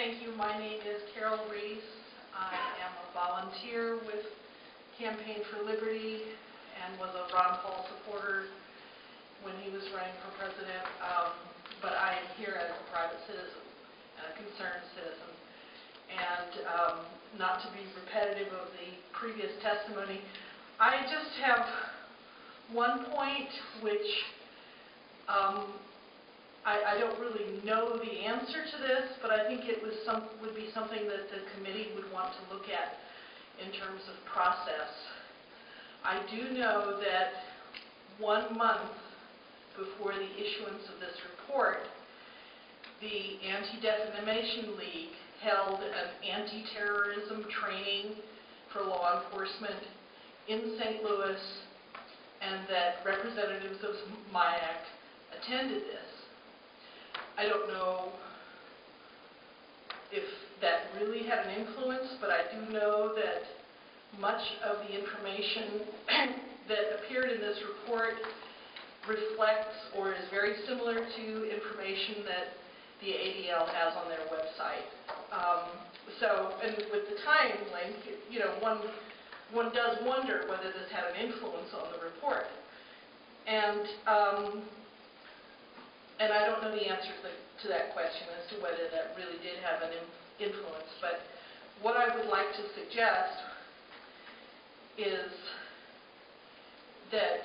Thank you. My name is Carol Riess. I am a volunteer with Campaign for Liberty and was a Ron Paul supporter when he was running for president. But I am here as a private citizen and a concerned citizen. And not to be repetitive of the previous testimony, I just have one point which I don't really know the answer to this, but I think it would be something that the committee would want to look at in terms of process. I do know that 1 month before the issuance of this report, the Anti-Defamation League held an anti-terrorism training for law enforcement in St. Louis, and that representatives of MIAC attended this. I don't know if that really had an influence, but I do know that much of the information that appeared in this report reflects or is very similar to information that the ADL has on their website. And with the time link, one does wonder whether this had an influence on the report. And I don't know the answer to that question as to whether that really did have an influence. But what I would like to suggest is that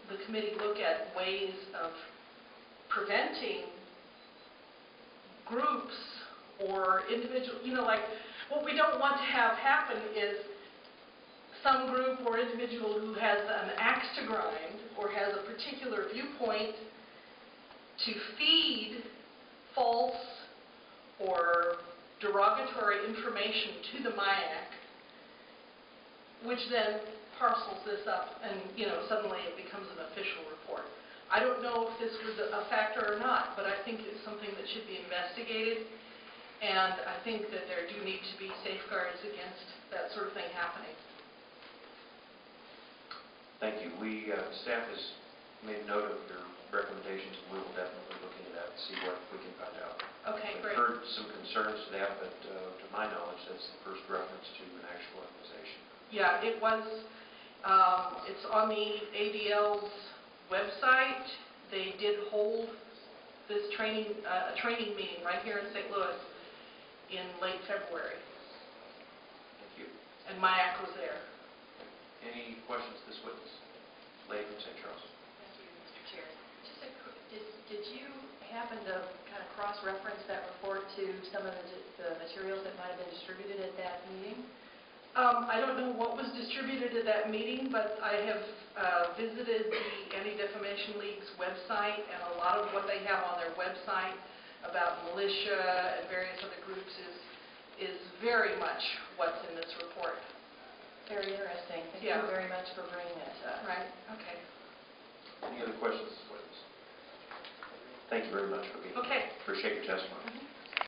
the committee look at ways of preventing groups or individuals, like what we don't want to have happen is some group or individual who has an axe to grind or has a particular viewpoint to feed false or derogatory information to the MIAC, which then parcels this up and suddenly it becomes an official report. I don't know if this was a factor or not, but I think it's something that should be investigated, and I think that there do need to be safeguards against that sort of thing happening. Thank you. Staff has made note of your recommendations, and we will definitely look into that and see what we can find out. Okay, I've great. heard some concerns to that, but to my knowledge, that's the first reference to an actual organization. Yeah, it was. It's on the ADL's website. They did hold this a training meeting right here in St. Louis in late February. Thank you. And MIAC was there. Any questions to this witness? Lady from St. Charles. Thank you, Mr. Chair. Just did you happen to kind of cross-reference that report to some of the materials that might have been distributed at that meeting? I don't know what was distributed at that meeting, but I have visited the Anti-Defamation League's website, and a lot of what they have on their website about militia and various other groups is very much what's in this report. Very interesting. Thank you very much for bringing that up. Right. Okay. Any other questions? Thank you very much for being here. Okay. Appreciate your testimony.